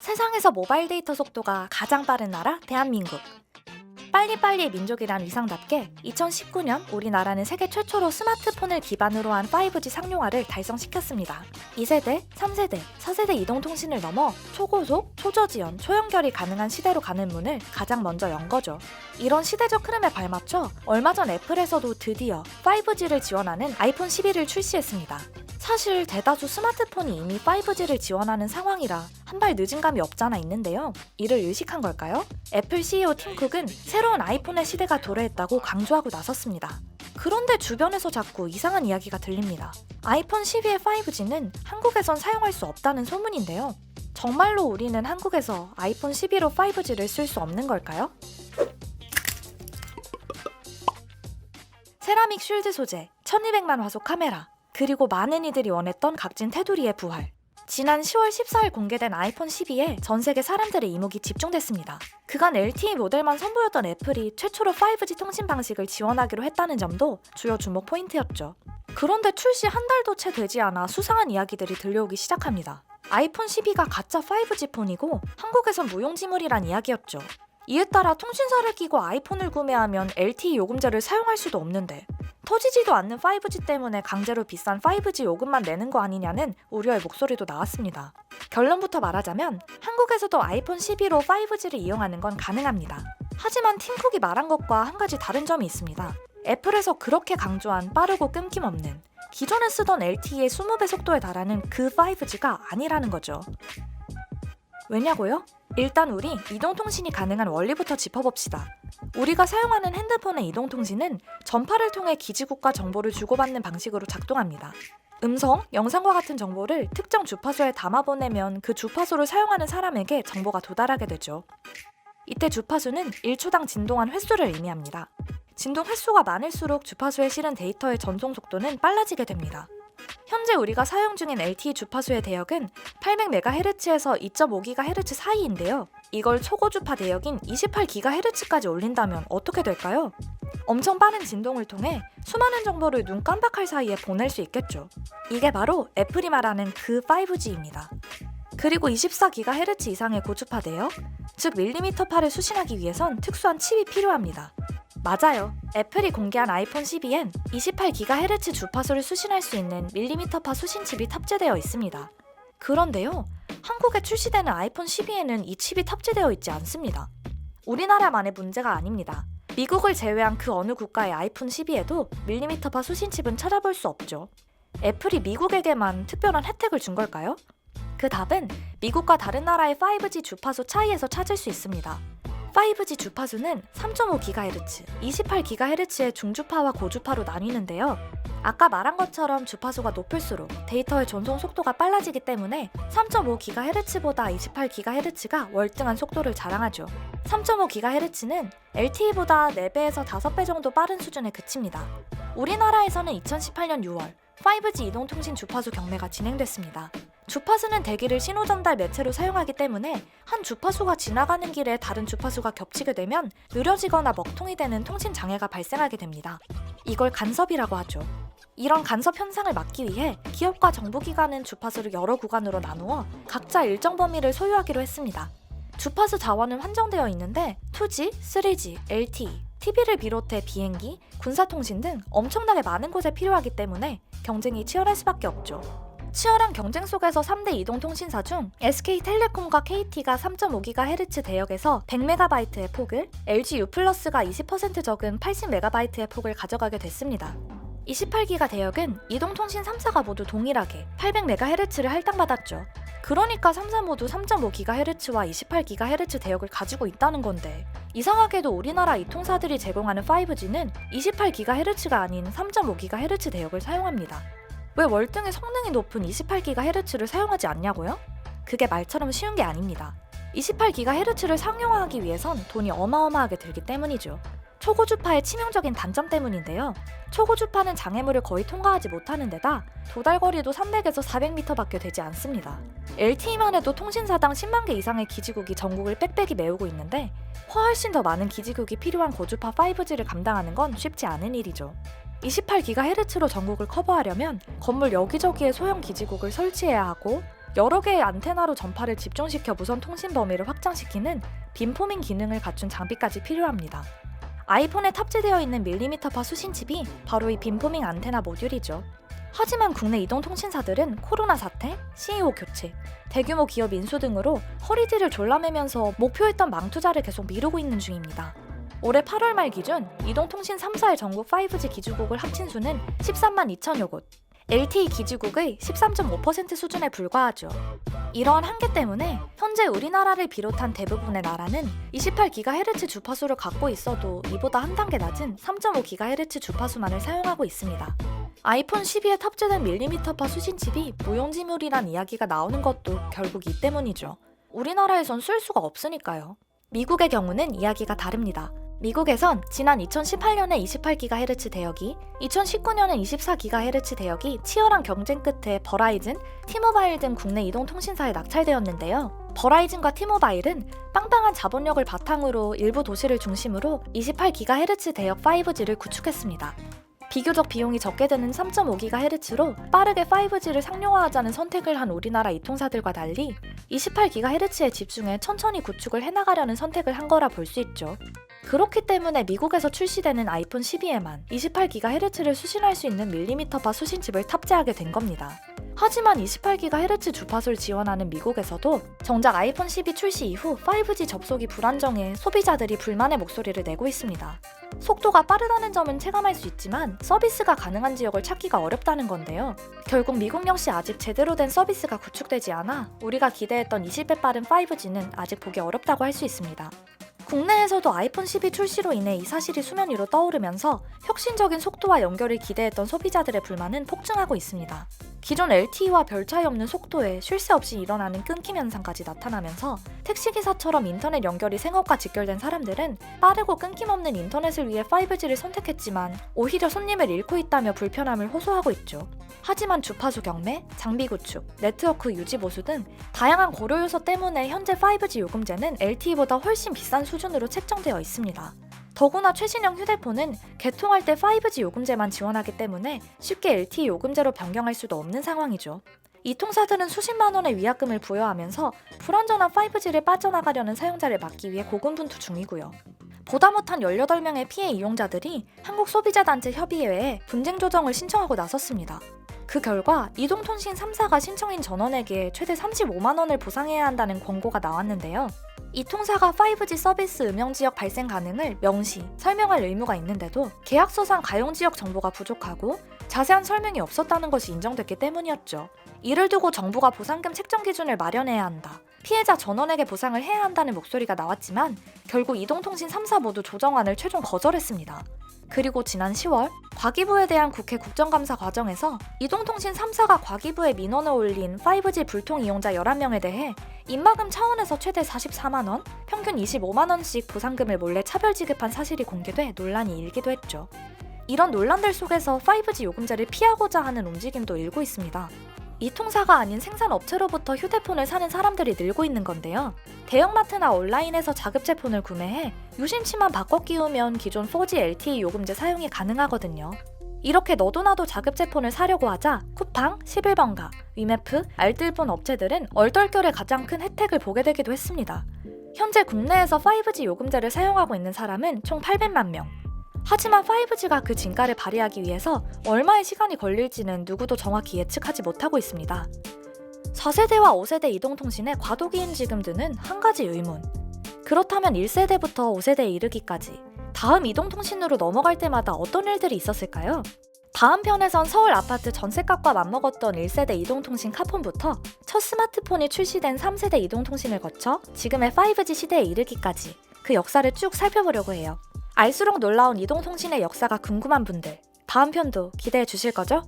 세상에서 모바일 데이터 속도가 가장 빠른 나라 대한민국. 빨리빨리의 민족이란 위상답게 2019년 우리나라는 세계 최초로 스마트폰을 기반으로 한 5G 상용화를 달성시켰습니다. 2세대, 3세대, 4세대 이동통신을 넘어 초고속, 초저지연, 초연결이 가능한 시대로 가는 문을 가장 먼저 연 거죠. 이런 시대적 흐름에 발맞춰 얼마 전 애플에서도 드디어 5G를 지원하는 아이폰 11을 출시했습니다. 사실 대다수 스마트폰이 이미 5G를 지원하는 상황이라 한 발 늦은 감이 없잖아 있는데요. 이를 의식한 걸까요? 애플 CEO 팀 쿡은 새로운 아이폰의 시대가 도래했다고 강조하고 나섰습니다. 그런데 주변에서 자꾸 이상한 이야기가 들립니다. 아이폰 12의 5G는 한국에선 사용할 수 없다는 소문인데요. 정말로 우리는 한국에서 아이폰 12로 5G를 쓸 수 없는 걸까요? 세라믹 쉴드 소재, 1200만 화소 카메라, 그리고 많은 이들이 원했던 값진 테두리의 부활. 지난 10월 14일 공개된 아이폰 12에 전 세계 사람들의 이목이 집중됐습니다. 그간 LTE 모델만 선보였던 애플이 최초로 5G 통신 방식을 지원하기로 했다는 점도 주요 주목 포인트였죠. 그런데 출시 한 달도 채 되지 않아 수상한 이야기들이 들려오기 시작합니다. 아이폰 12가 가짜 5G 폰이고 한국에선 무용지물이란 이야기였죠. 이에 따라 통신사를 끼고 아이폰을 구매하면 LTE 요금제를 사용할 수도 없는데 터지지도 않는 5G 때문에 강제로 비싼 5G 요금만 내는 거 아니냐는 우려의 목소리도 나왔습니다. 결론부터 말하자면 한국에서도 아이폰 12로 5G를 이용하는 건 가능합니다. 하지만 팀쿡이 말한 것과 한 가지 다른 점이 있습니다. 애플에서 그렇게 강조한 빠르고 끊김없는 기존에 쓰던 LTE의 20배 속도에 달하는 그 5G가 아니라는 거죠. 왜냐고요? 일단 우리 이동통신이 가능한 원리부터 짚어봅시다. 우리가 사용하는 핸드폰의 이동통신은 전파를 통해 기지국과 정보를 주고받는 방식으로 작동합니다. 음성, 영상과 같은 정보를 특정 주파수에 담아보내면 그 주파수를 사용하는 사람에게 정보가 도달하게 되죠. 이때 주파수는 1초당 진동한 횟수를 의미합니다. 진동 횟수가 많을수록 주파수에 실은 데이터의 전송 속도는 빨라지게 됩니다. 현재 우리가 사용 중인 LTE 주파수의 대역은 800MHz에서 2.5GHz 사이인데요. 이걸 초고주파 대역인 28GHz까지 올린다면 어떻게 될까요? 엄청 빠른 진동을 통해 수많은 정보를 눈 깜박할 사이에 보낼 수 있겠죠. 이게 바로 애플이 말하는 그 5G입니다. 그리고 24GHz 이상의 고주파 대역, 즉 밀리미터파를 수신하기 위해선 특수한 칩이 필요합니다. 맞아요. 애플이 공개한 아이폰 12엔 28GHz 주파수를 수신할 수 있는 밀리미터파 수신칩이 탑재되어 있습니다. 그런데요, 한국에 출시되는 아이폰 12에는 이 칩이 탑재되어 있지 않습니다. 우리나라만의 문제가 아닙니다. 미국을 제외한 그 어느 국가의 아이폰 12에도 밀리미터파 수신칩은 찾아볼 수 없죠. 애플이 미국에게만 특별한 혜택을 준 걸까요? 그 답은 미국과 다른 나라의 5G 주파수 차이에서 찾을 수 있습니다. 5G 주파수는 3.5GHz, 28GHz의 중주파와 고주파로 나뉘는데요. 아까 말한 것처럼 주파수가 높을수록 데이터의 전송 속도가 빨라지기 때문에 3.5GHz보다 28GHz가 월등한 속도를 자랑하죠. 3.5GHz는 LTE보다 4배에서 5배 정도 빠른 수준에 그칩니다. 우리나라에서는 2018년 6월 5G 이동통신 주파수 경매가 진행됐습니다. 주파수는 대기를 신호전달 매체로 사용하기 때문에 한 주파수가 지나가는 길에 다른 주파수가 겹치게 되면 느려지거나 먹통이 되는 통신 장애가 발생하게 됩니다. 이걸 간섭이라고 하죠. 이런 간섭 현상을 막기 위해 기업과 정부기관은 주파수를 여러 구간으로 나누어 각자 일정 범위를 소유하기로 했습니다. 주파수 자원은 한정되어 있는데 2G, 3G, LTE, TV를 비롯해 비행기, 군사통신 등 엄청나게 많은 곳에 필요하기 때문에 경쟁이 치열할 수밖에 없죠. 치열한 경쟁 속에서 3대 이동통신사 중 SK텔레콤과 KT가 3.5GHz 대역에서 100MB의 폭을, LG U+가 20% 적은 80MB의 폭을 가져가게 됐습니다. 28기가 대역은 이동통신 3사가 모두 동일하게 800MHz를 할당받았죠. 그러니까 3사 모두 3.5GHz와 28GHz 대역을 가지고 있다는 건데 이상하게도 우리나라 이통사들이 제공하는 5G는 28GHz가 아닌 3.5GHz 대역을 사용합니다. 왜 월등히 성능이 높은 28GHz를 사용하지 않냐고요? 그게 말처럼 쉬운 게 아닙니다. 28GHz를 상용화하기 위해선 돈이 어마어마하게 들기 때문이죠. 초고주파의 치명적인 단점 때문인데요. 초고주파는 장애물을 거의 통과하지 못하는 데다 도달거리도 300에서 400m밖에 되지 않습니다. LTE만 해도 통신사당 10만 개 이상의 기지국이 전국을 빽빽이 메우고 있는데 훨씬 더 많은 기지국이 필요한 고주파 5G를 감당하는 건 쉽지 않은 일이죠. 28GHz로 전국을 커버하려면 건물 여기저기에 소형 기지국을 설치해야 하고 여러 개의 안테나로 전파를 집중시켜 무선 통신 범위를 확장시키는 빔포밍 기능을 갖춘 장비까지 필요합니다. 아이폰에 탑재되어 있는 밀리미터파 수신칩이 바로 이 빔포밍 안테나 모듈이죠. 하지만 국내 이동통신사들은 코로나 사태, CEO 교체, 대규모 기업 인수 등으로 허리띠를 졸라매면서 목표했던 망투자를 계속 미루고 있는 중입니다. 올해 8월 말 기준 이동통신 3사의 전국 5G 기지국을 합친 수는 13만 2천여 곳, LTE 기지국의 13.5% 수준에 불과하죠. 이러한 한계 때문에 현재 우리나라를 비롯한 대부분의 나라는 28GHz 주파수를 갖고 있어도 이보다 한 단계 낮은 3.5GHz 주파수만을 사용하고 있습니다. 아이폰 12에 탑재된 밀리미터파 수신칩이 무용지물이란 이야기가 나오는 것도 결국 이 때문이죠. 우리나라에선 쓸 수가 없으니까요. 미국의 경우는 이야기가 다릅니다. 미국에선 지난 2018년에 28GHz 대역이, 2019년에 24GHz 대역이 치열한 경쟁 끝에 버라이즌, 티모바일 등 국내 이동통신사에 낙찰되었는데요. 버라이즌과 티모바일은 빵빵한 자본력을 바탕으로 일부 도시를 중심으로 28GHz 대역 5G를 구축했습니다. 비교적 비용이 적게 드는 3.5GHz로 빠르게 5G를 상용화하자는 선택을 한 우리나라 이통사들과 달리 28GHz에 집중해 천천히 구축을 해나가려는 선택을 한 거라 볼 수 있죠. 그렇기 때문에 미국에서 출시되는 아이폰 12에만 28GHz를 수신할 수 있는 밀리미터파 수신칩을 탑재하게 된 겁니다. 하지만 28GHz 주파수를 지원하는 미국에서도 정작 아이폰 12 출시 이후 5G 접속이 불안정해 소비자들이 불만의 목소리를 내고 있습니다. 속도가 빠르다는 점은 체감할 수 있지만 서비스가 가능한 지역을 찾기가 어렵다는 건데요. 결국 미국 역시 아직 제대로 된 서비스가 구축되지 않아 우리가 기대했던 20배 빠른 5G는 아직 보기 어렵다고 할 수 있습니다. 국내에서도 아이폰 12 출시로 인해 이 사실이 수면 위로 떠오르면서 혁신적인 속도와 연결을 기대했던 소비자들의 불만은 폭증하고 있습니다. 기존 LTE와 별 차이 없는 속도에 쉴 새 없이 일어나는 끊김 현상까지 나타나면서 택시기사처럼 인터넷 연결이 생업과 직결된 사람들은 빠르고 끊김없는 인터넷을 위해 5G를 선택했지만 오히려 손님을 잃고 있다며 불편함을 호소하고 있죠. 하지만 주파수 경매, 장비 구축, 네트워크 유지 보수 등 다양한 고려 요소 때문에 현재 5G 요금제는 LTE보다 훨씬 비싼 수준으로 책정되어 있습니다. 더구나 최신형 휴대폰은 개통할 때 5G 요금제만 지원하기 때문에 쉽게 LTE 요금제로 변경할 수도 없는 상황이죠. 이 통사들은 수십만 원의 위약금을 부여하면서 불완전한 5G를 빠져나가려는 사용자를 막기 위해 고군분투 중이고요. 보다 못한 18명의 피해 이용자들이 한국소비자단체 협의회에 분쟁 조정을 신청하고 나섰습니다. 그 결과 이동통신 3사가 신청인 전원에게 최대 35만 원을 보상해야 한다는 권고가 나왔는데요. 이 통사가 5G 서비스 음영지역 발생 가능을 명시, 설명할 의무가 있는데도 계약서상 가용지역 정보가 부족하고 자세한 설명이 없었다는 것이 인정됐기 때문이었죠. 이를 두고 정부가 보상금 책정 기준을 마련해야 한다. 피해자 전원에게 보상을 해야 한다는 목소리가 나왔지만 결국 이동통신 3사 모두 조정안을 최종 거절했습니다. 그리고 지난 10월 과기부에 대한 국회 국정감사 과정에서 이동통신 3사가 과기부에 민원을 올린 5G 불통 이용자 11명에 대해 입막음 차원에서 최대 44만원, 평균 25만원씩 보상금을 몰래 차별 지급한 사실이 공개돼 논란이 일기도 했죠. 이런 논란들 속에서 5G 요금제를 피하고자 하는 움직임도 일고 있습니다. 이 통사가 아닌 생산업체로부터 휴대폰을 사는 사람들이 늘고 있는 건데요. 대형마트나 온라인에서 자급제폰을 구매해 유심치만 바꿔 끼우면 기존 4G LTE 요금제 사용이 가능하거든요. 이렇게 너도나도 자급제폰을 사려고 하자 쿠팡, 11번가, 위메프, 알뜰폰 업체들은 얼떨결에 가장 큰 혜택을 보게 되기도 했습니다. 현재 국내에서 5G 요금제를 사용하고 있는 사람은 총 800만 명. 하지만 5G가 그 진가를 발휘하기 위해서 얼마의 시간이 걸릴지는 누구도 정확히 예측하지 못하고 있습니다. 4세대와 5세대 이동통신의 과도기인 지금 드는 한 가지 의문. 그렇다면 1세대부터 5세대에 이르기까지 다음 이동통신으로 넘어갈 때마다 어떤 일들이 있었을까요? 다음 편에선 서울 아파트 전셋값과 맞먹었던 1세대 이동통신 카폰부터 첫 스마트폰이 출시된 3세대 이동통신을 거쳐 지금의 5G 시대에 이르기까지 그 역사를 쭉 살펴보려고 해요. 알수록 놀라운 이동통신의 역사가 궁금한 분들, 다음 편도 기대해 주실 거죠?